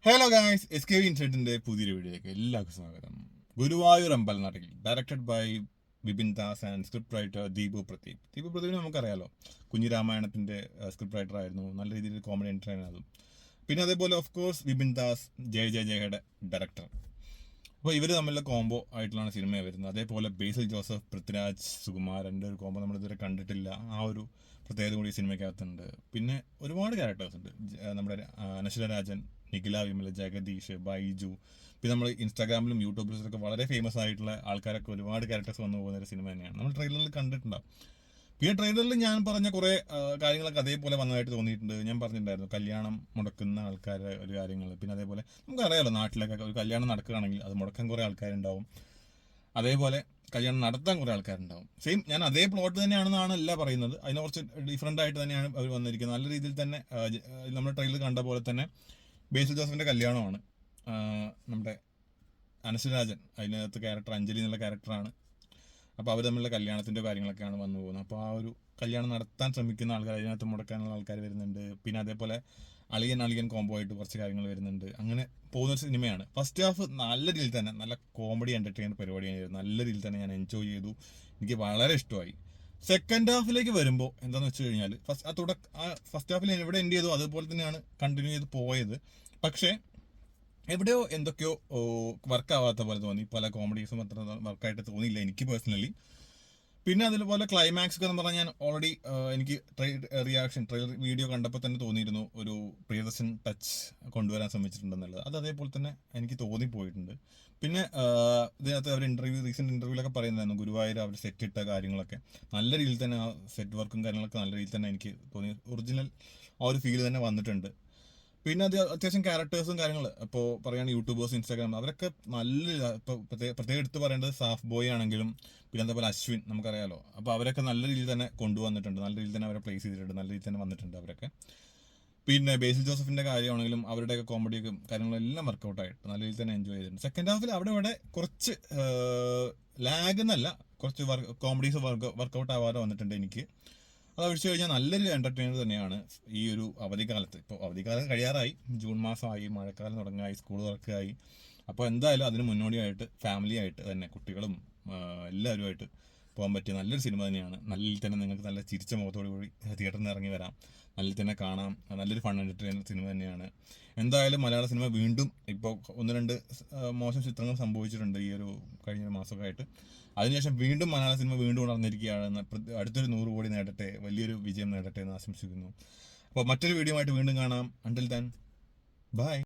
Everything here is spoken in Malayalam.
ഹലോ ഗായ്സ്, SKV ഇൻസിഡന്റിന്റെ പുതിയൊരു വീഡിയോയിലേക്ക് എല്ലാവർക്കും സ്വാഗതം. Guruvayoor Ambalanadayil directed by Vipin Das and script writer Deepu Pradeep. Deepu പ്രദീപിനെ നമുക്കറിയാലോ, കുഞ്ഞിരാമായണത്തിന്റെ സ്ക്രിപ്റ്റ് റൈറ്റർ ആയിരുന്നു. നല്ല രീതിയിൽ കോമഡി എൻ്റർടൈനർ ആയിരുന്നു. പിന്നെ അതേപോലെ ഓഫ് കോഴ്സ് വിപിൻ ദാസ് ജയയുടെ ഡയറക്ടർ. അപ്പോൾ ഇവർ തമ്മിലുള്ള കോംബോ ആയിട്ടുള്ള സിനിമ വരുന്നത്. അതേപോലെ ബേസിൽ ജോസഫ്, പൃഥ്വിരാജ്, സുകുമാരൻ്റെ ഒരു കോംബോ നമ്മൾ ഇതുവരെ കണ്ടിട്ടില്ല. ആ ഒരു പ്രത്യേകത കൂടി സിനിമയ്ക്കകത്തുണ്ട്. പിന്നെ ഒരുപാട് ക്യാരക്ടേഴ്സ് ഉണ്ട്. നമ്മുടെ അനശ്വര രാജൻ, നിഖില വിമൽ, ജഗദീഷ്, ബൈജു, പിന്നെ നമ്മൾ ഇൻസ്റ്റാഗ്രാമിലും യൂട്യൂബിലൊക്കെ വളരെ ഫേമസ് ആയിട്ടുള്ള ആൾക്കാരൊക്കെ ഒരുപാട് ക്യാരക്ടേഴ്സ് വന്നു പോകുന്ന ഒരു സിനിമ തന്നെയാണ്. നമ്മൾ ട്രെയിലറിൽ കണ്ടിട്ടുണ്ടാവും. പിന്നെ ട്രെയിലറിൽ ഞാൻ പറഞ്ഞ കുറേ കാര്യങ്ങളൊക്കെ അതേപോലെ വന്നതായിട്ട് തോന്നിയിട്ടുണ്ട്. ഞാൻ പറഞ്ഞിട്ടുണ്ടായിരുന്നു കല്യാണം മുടക്കുന്ന ആൾക്കാരുടെ ഒരു കാര്യങ്ങൾ. പിന്നെ അതേപോലെ നമുക്കറിയാമല്ലോ, നാട്ടിലൊക്കെ ഒരു കല്യാണം നടക്കുകയാണെങ്കിൽ അത് മുടക്കാൻ കുറേ ആൾക്കാരുണ്ടാവും. അതേപോലെ കല്യാണം നടത്താൻ കുറേ ആൾക്കാരുണ്ടാവും. സെയിം ഞാൻ അതേ പ്ലോട്ട് തന്നെയാണെന്നാണ് അല്ല പറയുന്നത്. അതിനെ കുറച്ച് ഡിഫറെൻ്റ് ആയിട്ട് തന്നെയാണ് അവർ വന്നിരിക്കുന്നത്. നല്ല രീതിയിൽ തന്നെ നമ്മുടെ ട്രെയിലർ കണ്ട പോലെ തന്നെ ബേസിൽ ജോസഫിൻ്റെ കല്യാണമാണ്. നമ്മുടെ അനശ്വരാജൻ അതിനകത്ത് ക്യാരക്ടർ അഞ്ജലി എന്നുള്ള ക്യാരക്ടറാണ്. അപ്പോൾ അവർ തമ്മിലുള്ള കല്യാണത്തിൻ്റെ കാര്യങ്ങളൊക്കെയാണ് വന്നു പോകുന്നത്. അപ്പോൾ ആ ഒരു കല്യാണം നടത്താൻ ശ്രമിക്കുന്ന ആൾക്കാർ, അതിനകത്ത് മുടക്കാനുള്ള ആൾക്കാർ വരുന്നുണ്ട്. പിന്നെ അതേപോലെ അളിയൻ കോംബോ ആയിട്ട് കുറച്ച് കാര്യങ്ങൾ വരുന്നുണ്ട്. അങ്ങനെ പോകുന്നൊരു സിനിമയാണ്. ഫസ്റ്റ് ഹാഫ് നല്ല രീതിയിൽ തന്നെ നല്ല കോമഡി എൻ്റർടൈനർ പരിപാടിയായിരുന്നു. നല്ല രീതിയിൽ തന്നെ ഞാൻ എൻജോയ് ചെയ്തു. എനിക്ക് വളരെ ഇഷ്ടമായി. സെക്കൻഡ് ഹാഫിലേക്ക് വരുമ്പോൾ എന്താണെന്ന് വെച്ച് കഴിഞ്ഞാൽ ഫസ്റ്റ് ഹാഫിൽ എവിടെ എൻഡ് ചെയ്തു അതുപോലെ തന്നെയാണ് കണ്ടിന്യൂ ചെയ്ത് പോയത്. പക്ഷേ എവിടെയോ എന്തൊക്കെയോ വർക്കാവാത്ത പോലെ തോന്നി. പല കോമഡീസും അത്ര വർക്കായിട്ട് തോന്നിയില്ല എനിക്ക് പേഴ്സണലി. പിന്നെ അതുപോലെ ക്ലൈമാക്സ് ഒക്കെ എന്ന് പറഞ്ഞാൽ ഞാൻ ഓൾറെഡി എനിക്ക് ട്രെയിലർ വീഡിയോ കണ്ടപ്പോൾ തന്നെ തോന്നിയിരുന്നു ഒരു പ്രിയദർശൻ ടച്ച് കൊണ്ടുവരാൻ ശ്രമിച്ചിട്ടുണ്ടെന്നുള്ളത്. അത് അതേപോലെ തന്നെ എനിക്ക് തോന്നിപ്പോയിട്ടുണ്ട്. പിന്നെ ഇതിനകത്ത് അവർ റീസെന്റ് ഇന്റർവ്യൂലൊക്കെ പറയുന്നതായിരുന്നു ഗുരുവായൂർ അവർ സെറ്റ് ഇട്ട കാര്യങ്ങളൊക്കെ നല്ല രീതിയിൽ തന്നെ, ആ സെറ്റ് വർക്കും കാര്യങ്ങളൊക്കെ നല്ല രീതിയിൽ തന്നെ എനിക്ക് തോന്നി. ഒറിജിനൽ ആ ഒരു ഫീൽ തന്നെ വന്നിട്ടുണ്ട്. പിന്നെ അത് അത്യാവശ്യം ക്യാരക്ടേഴ്സും കാര്യങ്ങൾ ഇപ്പോൾ പറയുകയാണെങ്കിൽ യൂട്യൂബേഴ്സ്, ഇൻസ്റ്റാഗ്രാം, അവരൊക്കെ നല്ല ഇപ്പോൾ പ്രത്യേകം എടുത്ത് പറയേണ്ടത് സാഫ് ബോയ് ആണെങ്കിലും പിന്നെ അതേപോലെ അശ്വിൻ നമുക്കറിയാലോ. അപ്പോൾ അവരൊക്കെ നല്ല രീതിയിൽ തന്നെ കൊണ്ടുവന്നിട്ടുണ്ട്. നല്ല രീതിയിൽ തന്നെ അവരെ പ്ലേസ് ചെയ്തിട്ടുണ്ട്. നല്ല രീതിയിൽ തന്നെ വന്നിട്ടുണ്ട് അവരൊക്കെ. പിന്നെ ബേസിൽ ജോസഫിൻ്റെ കാര്യമാണെങ്കിലും അവരുടെയൊക്കെ കോമഡിയൊക്കെ കാര്യങ്ങളെല്ലാം വർക്കൗട്ടായിട്ട് നല്ല രീതിയിൽ തന്നെ എൻജോയ് ചെയ്തിട്ടുണ്ട്. സെക്കൻഡ് ഹാഫിൽ അവിടെ കുറച്ച് ലാഗ് എന്നല്ല, കുറച്ച് കോമഡീസ് വർക്കൗട്ട് ആവാതെ വന്നിട്ടുണ്ട് എനിക്ക്. അത് ഒഴിച്ചു കഴിഞ്ഞാൽ നല്ലൊരു എൻ്റർടൈനർ തന്നെയാണ് ഈ ഒരു അവധിക്കാലത്ത്. ഇപ്പോൾ അവധിക്കാലം കഴിയാറായി, ജൂൺ മാസമായി, മഴക്കാലം തുടങ്ങായി, സ്കൂൾ തുറക്കായി. അപ്പോൾ എന്തായാലും അതിന് മുന്നോടിയായിട്ട് ഫാമിലി ആയിട്ട് തന്നെ കുട്ടികളും എല്ലാവരുമായിട്ട് പോകാൻ പറ്റിയ നല്ലൊരു സിനിമ തന്നെയാണ്. നല്ല തന്നെ നിങ്ങൾക്ക് നല്ല ചിരിച്ച മുഖത്തോടു കൂടി തിയേറ്ററിൽ നിന്ന് ഇറങ്ങി വരാം. നല്ല തന്നെ കാണാം. നല്ലൊരു ഫൺ എൻ്റർടൈനർ സിനിമ തന്നെയാണ്. എന്തായാലും മലയാള സിനിമ വീണ്ടും ഇപ്പോൾ 1-2 മോശം ചിത്രങ്ങൾ സംഭവിച്ചിട്ടുണ്ട് ഈ ഒരു കഴിഞ്ഞ മാസമൊക്കെ ആയിട്ട്. അതിനുശേഷം വീണ്ടും മലയാള സിനിമ വീണ്ടും ഉണർന്നിരിക്കുകയാണ്. അടുത്തൊരു 100 കോടി നേടട്ടെ, വലിയൊരു വിജയം നേടട്ടെ എന്ന് ആശംസിക്കുന്നു. അപ്പോൾ മറ്റൊരു വീഡിയോ ആയിട്ട് വീണ്ടും കാണാം. Until then, by.